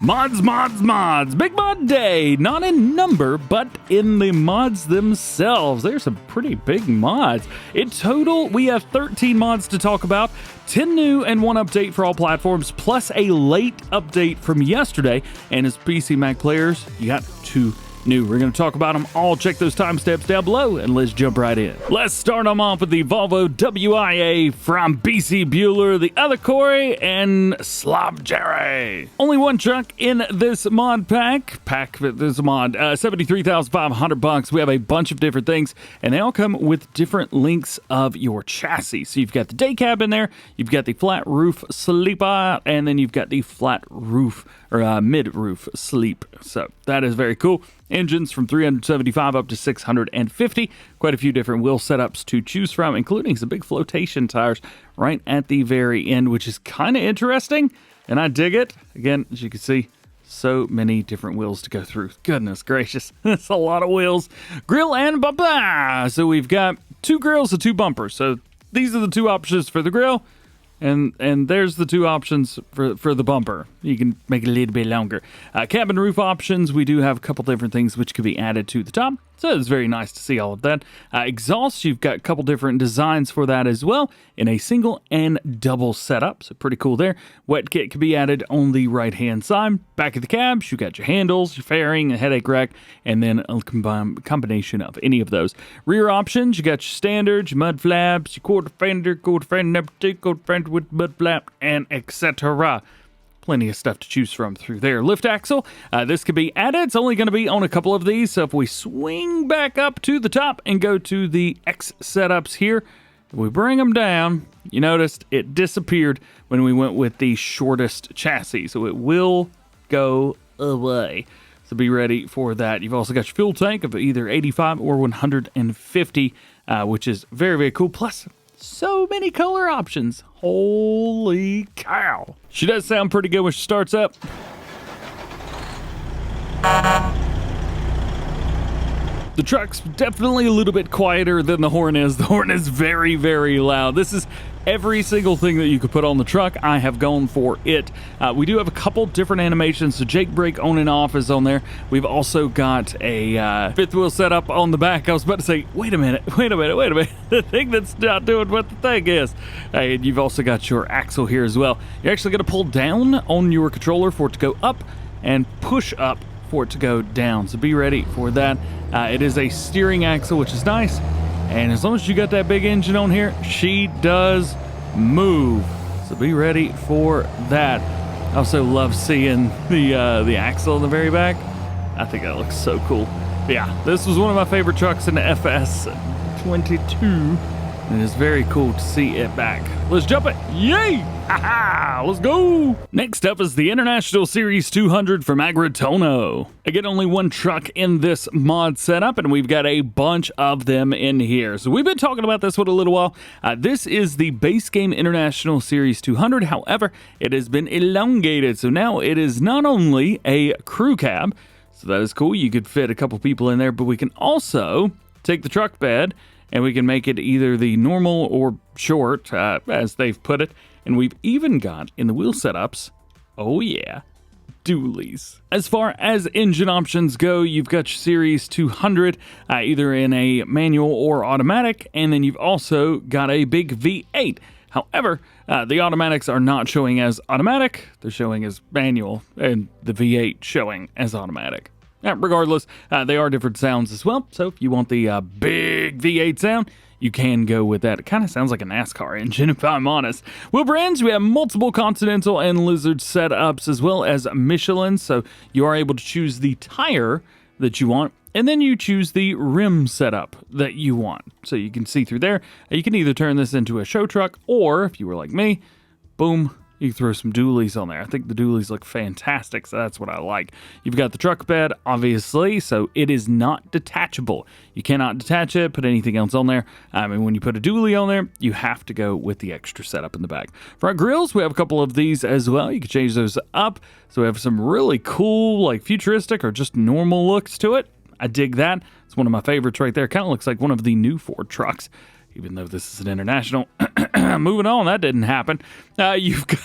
Mods. Big mod day. Not in number, but in the mods themselves. There's some pretty big mods. In total, we have 13 mods to talk about. 10 new and 1 update for all platforms, plus a late update from yesterday. And as PC Mac players, you got 2 new. We're going to talk about them all. Check those timestamps down below, and let's jump right in. Let's start them off with the Volvo WIA from BC Bueller, the other Corey, and Slob Jerry. Only one truck in this mod pack. This mod, $73,500. We have a bunch of different things, and they all come with different lengths of your chassis. So you've got the day cab in there, you've got the flat roof sleeper, and then you've got the flat roof or mid-roof sleep. So that is very cool. Engines from 375 up to 650. Quite a few different wheel setups to choose from, including some big flotation tires right at the very end, which is kind of interesting, and I dig it. Again, as you can see, so many different wheels to go through. Goodness gracious, that's a lot of wheels. Grill and bumper. So we've got 2 grills and 2 bumpers. So these are the 2 options for the grill. And there's the 2 options for the bumper. You can make it a little bit longer. Cabin roof options, we do have a couple different things which could be added to the top. So it's very nice to see all of that. Exhaust, you've got a couple different designs for that as well in a single and double setup. So pretty cool there. Wet kit can be added on the right-hand side. Back of the cabs, you got your handles, your fairing, a headache rack, and then a combination of any of those. Rear options, you got your standards, your mud flaps, your quarter fender number 2, quarter fender with mud flap, and etc. Plenty of stuff to choose from through there. Lift axle, this could be added. It's only going to be on a couple of these. So if we swing back up to the top and go to the X setups here, if we bring them down, you noticed it disappeared when we went with the shortest chassis. So it will go away. So be ready for that. You've also got your fuel tank of either 85 or 150, which is very, very cool. Plus, so many color options. Holy cow. She does sound pretty good when she starts up. The truck's definitely a little bit quieter than the horn is. The horn is very, very loud. This is every single thing that you could put on the truck. I have gone for it. We do have a couple different animations. So Jake brake on and off is on there. We've also got a fifth wheel setup on the back. I was about to say, wait a minute. The thing that's not doing what the thing is. And you've also got your axle here as well. You're actually going to pull down on your controller for it to go up and push up for it to go down. So be ready for that. It is a steering axle, which is nice. And as long as you got that big engine on here, she does move. So be ready for that. I also love seeing the axle in the very back. I think that looks so cool. But yeah, this was one of my favorite trucks in the FS25. And it's very cool to see it back. Let's jump it. Yay! Ha-ha! Let's go! Next up is the International Series 200 from Agritono. Again, only one truck in this mod setup, and we've got a bunch of them in here. So we've been talking about this one a little while. This is the base game International Series 200. However, it has been elongated. So now it is not only a crew cab, so that is cool. You could fit a couple people in there, but we can also take the truck bed and we can make it either the normal or short, as they've put it. And we've even got, in the wheel setups, oh yeah, dualies. As far as engine options go, you've got your Series 200, either in a manual or automatic, and then you've also got a big V8. However, the automatics are not showing as automatic, they're showing as manual, and the V8 showing as automatic. Regardless, they are different sounds as well, so if you want the big V8 sound, you can go with that. It kind of sounds like a NASCAR engine, if I'm honest. Wheel brands, we have multiple Continental and Lizard setups, as well as Michelin, so you are able to choose the tire that you want, and then you choose the rim setup that you want. So you can see through there. You can either turn this into a show truck, or if you were like me, boom, you can throw some dualies on there. I think the dualies look fantastic, so that's what I like. You've got the truck bed, obviously, so it is not detachable. You cannot detach it, put anything else on there. I mean, when you put a dually on there, you have to go with the extra setup in the back. Front grills, we have a couple of these as well. You can change those up. So we have some really cool, like futuristic or just normal looks to it. I dig that. It's one of my favorites right there. Kind of looks like one of the new Ford trucks, even though this is an international. Moving on, that didn't happen. You've got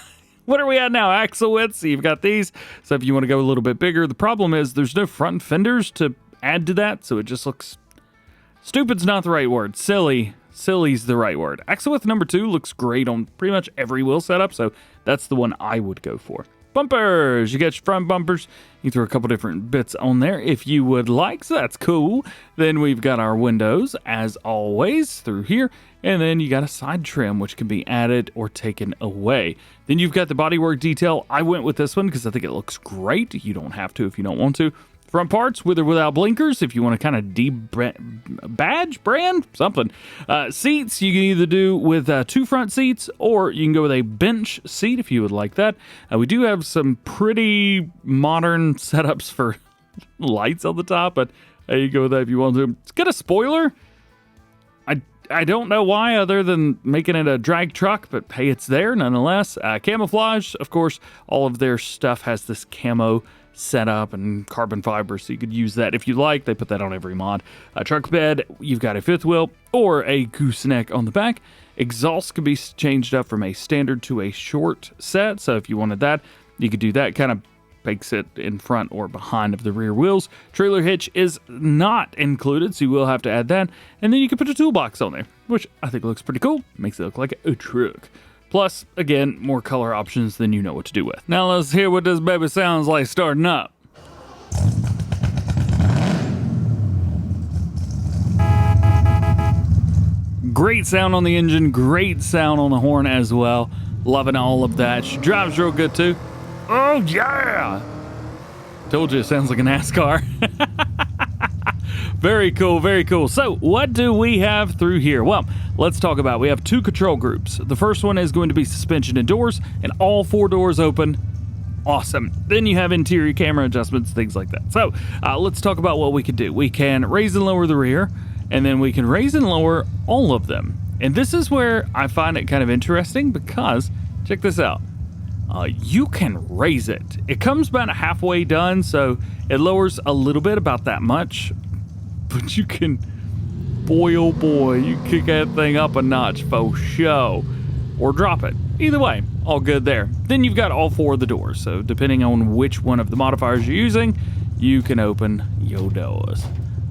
What are we at now? Axle widths. So you've got these. So if you want to go a little bit bigger, the problem is there's no front fenders to add to that. So it just looks... Stupid's not the right word. Silly's the right word. Axle width number 2 looks great on pretty much every wheel setup. So that's the one I would go for. Bumpers. You get your front bumpers. You throw a couple different bits on there if you would like. So that's cool. Then we've got our windows, as always, through here. And then you got a side trim, which can be added or taken away. Then you've got the bodywork detail. I went with this one because I think it looks great. You don't have to if you don't want to. Front parts, with or without blinkers, if you want to kind of badge brand, something. Seats, you can either do with 2 front seats, or you can go with a bench seat if you would like that. We do have some pretty modern setups for lights on the top, but you go with that if you want to. It's got a spoiler. I don't know why, other than making it a drag truck, but hey, it's there nonetheless. Camouflage, of course, all of their stuff has this camo setup and carbon fiber, so you could use that if you like. They put that on every mod. Truck bed, you've got a 5th wheel or a gooseneck on the back. Exhaust can be changed up from a standard to a short set, so if you wanted that, you could do that. Kind of makes it in front or behind of the rear wheels. Trailer hitch is not included, so you will have to add that. And then you can put a toolbox on there, which I think looks pretty cool. Makes it look like a truck. Plus, again, more color options than you know what to do with. Now let's hear what this baby sounds like starting up. Great sound on the engine, great sound on the horn as well. Loving all of that. She drives real good too. Oh yeah! Told you it sounds like a NASCAR. Very cool, very cool. So what do we have through here? Well, let's talk about it. We have 2 control groups. The first one is going to be suspension and doors, and all 4 doors open. Awesome. Then you have interior camera adjustments, things like that. So let's talk about what we can do. We can raise and lower the rear, and then we can raise and lower all of them. And this is where I find it kind of interesting because, check this out. You can raise it. It comes about halfway done, so it lowers a little bit, about that much. But you can, boy oh boy, you kick that thing up a notch for show. Or drop it. Either way, all good there. Then you've got all 4 of the doors, so depending on which one of the modifiers you're using, you can open your doors.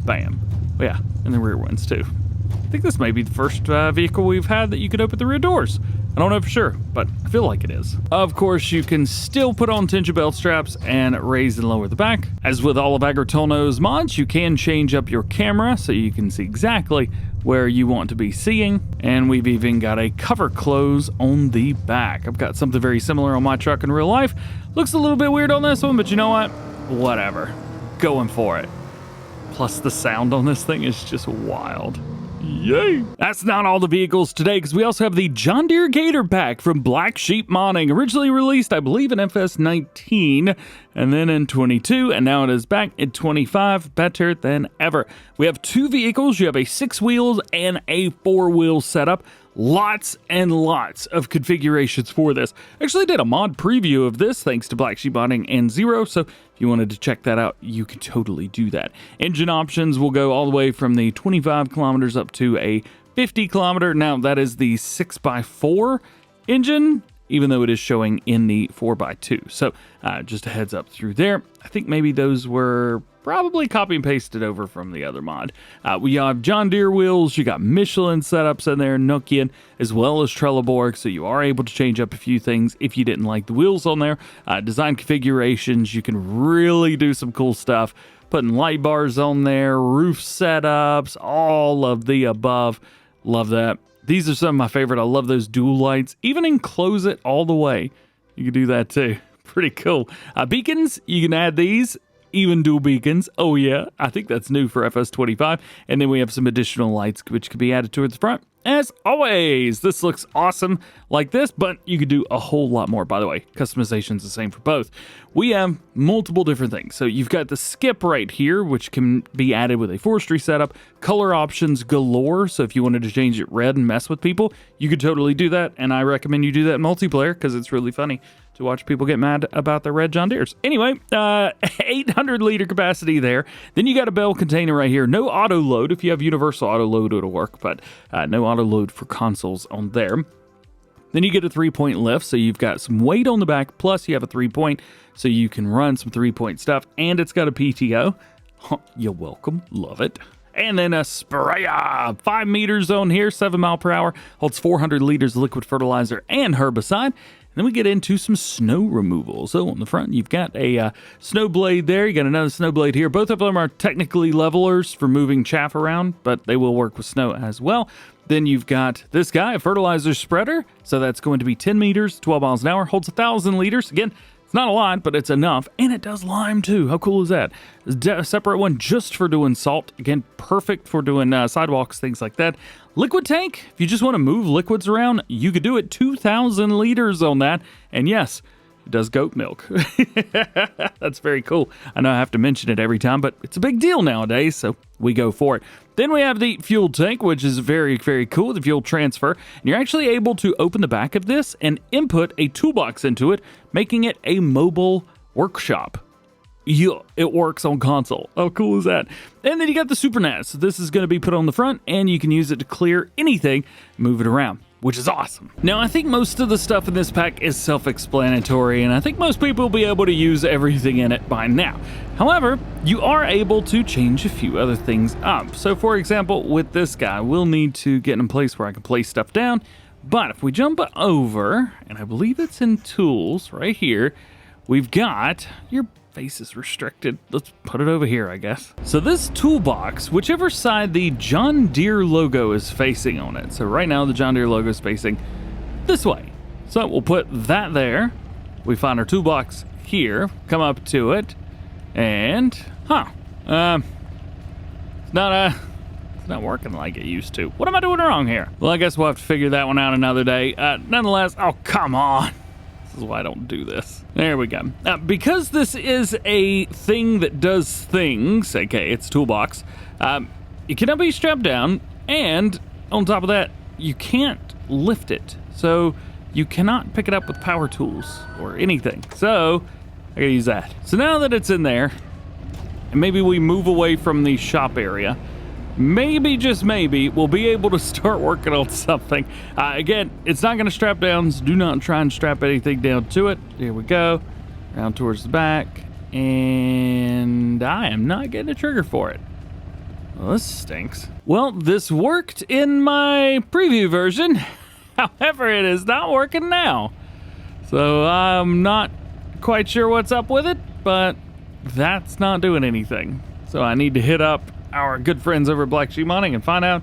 Bam. Yeah, and the rear ones too. I think this may be the first vehicle we've had that you can open the rear doors. I don't know for sure, but I feel like it is. Of course, you can still put on tension belt straps and raise and lower the back. As with all of Agritono's mods, you can change up your camera so you can see exactly where you want to be seeing. And we've even got a cover close on the back. I've got something very similar on my truck in real life. Looks a little bit weird on this one, but you know what? Whatever. Going for it. Plus the sound on this thing is just wild. Yay! That's not all the vehicles today, because we also have the John Deere Gator pack from Black Sheep Modding, originally released, I believe, in FS19, and then in 22, and now it is back in 25, better than ever. We have 2 vehicles. You have a 6-wheel and a 4-wheel setup. Lots and lots of configurations for this. I actually did a mod preview of this thanks to Black Sheep Modding and Zero, so if you wanted to check that out, you can totally do that. Engine options will go all the way from the 25 kilometers up to a 50 kilometer. Now, that is the 6x4 engine, even though it is showing in the 4x2. So just a heads up through there. I think maybe those were probably copy and pasted over from the other mod. We have John Deere wheels. You got Michelin setups in there, Nokian, as well as Trelleborg, so you are able to change up a few things if you didn't like the wheels on there. Design configurations, you can really do some cool stuff. Putting light bars on there, roof setups, all of the above. Love that. These are some of my favorite. I love those dual lights. Even enclose it all the way. You can do that too. Pretty cool. Beacons, you can add these. Even dual beacons. Oh yeah, I think that's new for FS25. And then we have some additional lights which could be added towards the front. As always, this looks awesome like this, but you could do a whole lot more. By the way, customization's the same for both. We have multiple different things. So you've got the skip right here, which can be added with a forestry setup. Color options galore. So if you wanted to change it red and mess with people, you could totally do that. And I recommend you do that in multiplayer because it's really funny to watch people get mad about their red John Deeres. Anyway, 800 liter capacity there. Then you got a bell container right here. No auto load. If you have universal auto load, it'll work, but no auto load for consoles on there. Then you get a 3-point lift, so you've got some weight on the back, plus you have a 3-point, so you can run some 3-point stuff, and it's got a PTO. You're welcome. Love it. And then a sprayer, 5 meters on here, 7 mile per hour, holds 400 liters of liquid fertilizer and herbicide. And then we get into some snow removal. So on the front, you've got a snow blade there. You got another snow blade here. Both of them are technically levelers for moving chaff around, but they will work with snow as well. Then you've got this guy, a fertilizer spreader. So that's going to be 10 meters, 12 miles an hour, holds 1,000 liters. Again, it's not a lot, but it's enough. And it does lime too. How cool is that? A separate one just for doing salt. Again, perfect for doing sidewalks, things like that. Liquid tank, if you just want to move liquids around, you could do it. 2,000 liters on that. And yes, it does goat milk. That's very cool. I know I have to mention it every time, but it's a big deal nowadays, so we go for it. Then we have the fuel tank, which is very, very cool, the fuel transfer. And you're actually able to open the back of this and input a toolbox into it, making it a mobile workshop. Yeah, it works on console. How cool is that? And then you got the Super NAS. So this is going to be put on the front, and you can use it to clear anything, move it around, which is awesome. Now, I think most of the stuff in this pack is self-explanatory, and I think most people will be able to use everything in it by now. However, you are able to change a few other things up. So, for example, with this guy, we'll need to get in a place where I can place stuff down. But if we jump over, and I believe it's in Tools right here, we've got your face is restricted. Let's put it over here, I guess. So this toolbox, whichever side the John Deere logo is facing on it. So right now the John Deere logo is facing this way. So we'll put that there. We find our toolbox here, come up to it, and it's not working like it used to. What am I doing wrong here? Well, I guess we'll have to figure that one out another day. Nonetheless, oh, come on. This is why I don't do this. There we go. Because this is a thing that does things, aka it's a toolbox, it cannot be strapped down, and on top of that, you can't lift it. So you cannot pick it up with power tools or anything. So I gotta use that. So now that it's in there, and maybe we move away from the shop area, maybe, just maybe, we'll be able to start working on something. Again, it's not going to strap down, so do not try and strap anything down to it. Here we go. Around towards the back. And I am not getting a trigger for it. Well, this stinks. Well, this worked in my preview version. However, it is not working now. So I'm not quite sure what's up with it, but that's not doing anything. So I need to hit up our good friends over at Black Sheep Modding and find out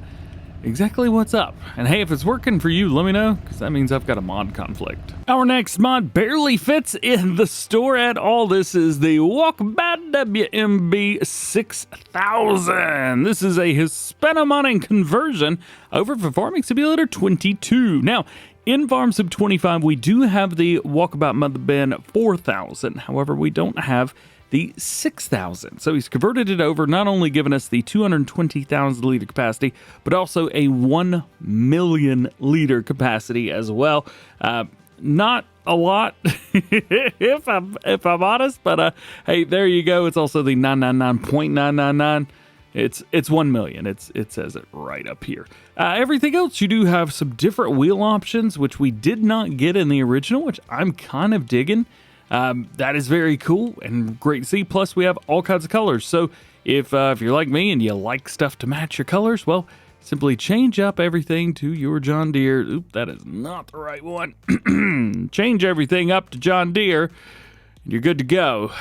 exactly what's up. And hey, if it's working for you, let me know, because that means I've got a mod conflict. Our next mod barely fits in the store at all. This is the Walkabout WMB 6000. This is a Hispano-modding conversion over for Farming Simulator 22. Now, in Farm Sim 25, we do have the Walkabout MotherBin 4000. However, we don't have the 6,000. So he's converted it over, not only giving us the 220,000 liter capacity, but also a 1 million liter capacity as well. Not a lot, if I'm honest, but hey, there you go. It's also the 999.999. It's 1 million. It says it right up here. Everything else, you do have some different wheel options, which we did not get in the original, which I'm kind of digging. That is very cool and great to see. Plus, we have all kinds of colors. So if you're like me and you like stuff to match your colors, well, simply change up everything to your John Deere. Oop, that is not the right one. Change everything up to John Deere, and you're good to go.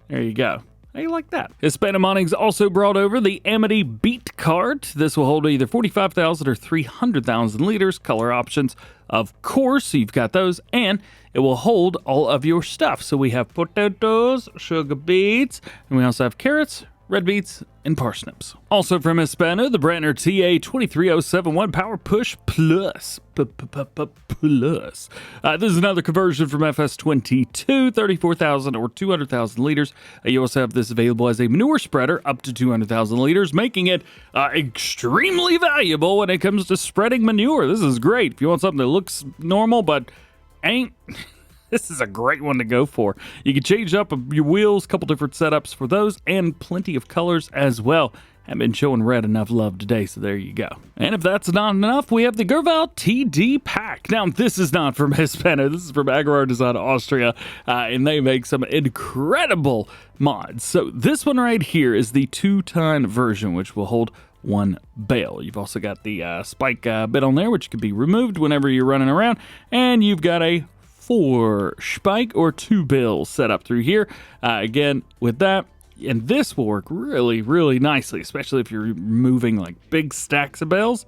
There you go. How you like that? Hispano-modding's also brought over the Amity BeetCart. This will hold either 45,000 or 300,000 liters. Color options, of course, so you've got those, and it will hold all of your stuff. So we have potatoes, sugar beets, and we also have carrots, red beets, and parsnips. Also from Hispano, the Brantner TA23071 Power Push Plus. Plus. This is another conversion from FS25, 34,000 or 200,000 liters. You also have this available as a manure spreader up to 200,000 liters, making it extremely valuable when it comes to spreading manure. This is great. If you want something that looks normal but ain't... This is a great one to go for. You can change up your wheels, a couple different setups for those, and plenty of colors as well. I've been showing red enough love today, so there you go. And if that's not enough, we have the Göweil TD Pack. Now, this is not from BsM's, this is from Agrar Design Austria, and they make some incredible mods. So this one right here is the 2-ton version, which will hold 1 bale. You've also got the spike bit on there, which can be removed whenever you're running around, and you've got a 4 spike or 2 bales set up through here. Again, with that, and this will work really, really nicely, especially if you're moving like big stacks of bales.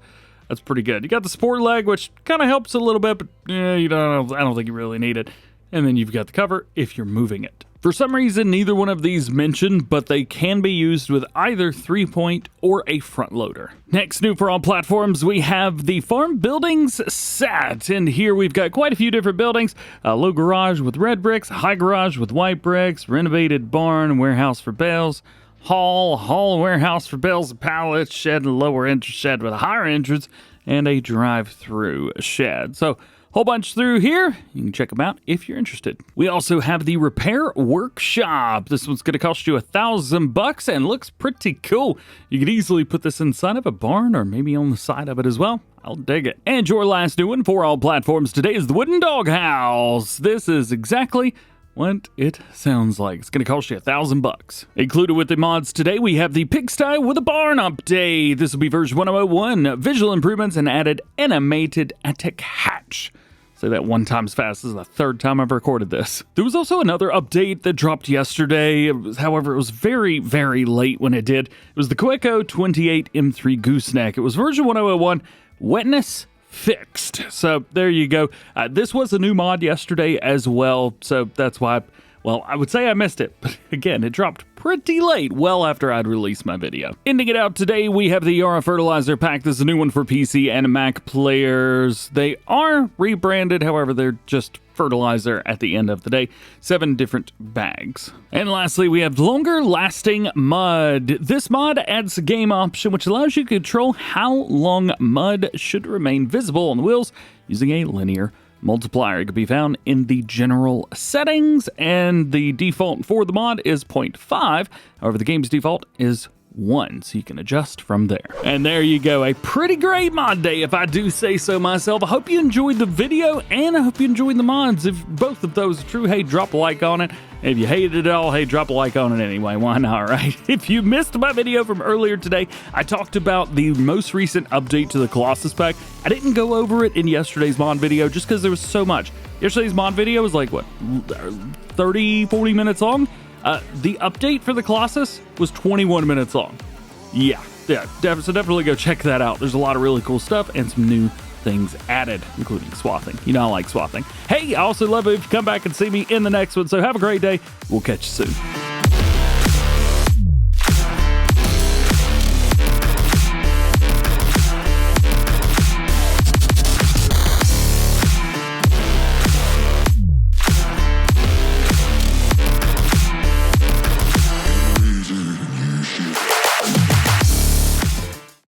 That's pretty good. You got the sport leg, which kind of helps a little bit, but I don't think you really need it. And then you've got the cover if you're moving it. For some reason, neither one of these mentioned, but they can be used with either 3-point or a front loader. Next, new for all platforms, we have the Farm Buildings set. And here we've got quite a few different buildings. Low garage with red bricks, high garage with white bricks, renovated barn, warehouse for bales, hall, warehouse for bales and pallets, shed and lower entrance shed with a higher entrance, and a drive-through shed. So, whole bunch through here. You can check them out if you're interested. We also have the repair workshop. This one's going to cost you $1,000 and looks pretty cool. You could easily put this inside of a barn or maybe on the side of it as well. I'll dig it. And your last new one for all platforms today is the wooden doghouse. This is exactly what it sounds like. It's going to cost you $1,000. Included with the mods today, we have the Pigsty with a barn update. This will be version 1.0.1. Visual improvements and added animated attic hatch. Say that 1 time as fast. This is the 3rd time I've recorded this. There was also another update that dropped yesterday. However, it was very, very late when it did. It was the Kaweco 28M3 Gooseneck. It was version 1.0.1. Wetness fixed. So there you go. This was a new mod yesterday as well, so that's why, well, I would say I missed it, but again, it dropped pretty late, well after I'd released my video. Ending it out today, we have the Yara Fertilzer Pack. This is a new one for PC and Mac players. They are rebranded, however, they're just fertilizer at the end of the day. 7 different bags. And lastly, we have longer lasting mud. This mod adds a game option which allows you to control how long mud should remain visible on the wheels using a linear multiplier. It can be found in the general settings, and the default for the mod is 0.5. However, the game's default is 1, so you can adjust from there. And there you go, a pretty great mod day if I do say so myself. I hope you enjoyed the video, and I hope you enjoyed the mods. If both of those are true, hey, drop a like on it. If you hated it all, hey, drop a like on it anyway. Why not, right? If you missed my video from earlier today, I talked about the most recent update to the Colossus pack. I didn't go over it in yesterday's mod video just because there was so much. Yesterday's mod video was like, what, 30, 40 minutes long? The update for the Colossus was 21 minutes long. Yeah, so definitely go check that out. There's a lot of really cool stuff and some new things added, including swathing. You know I like swathing. Hey, I also love it if you come back and see me in the next one, so have a great day. We'll catch you soon.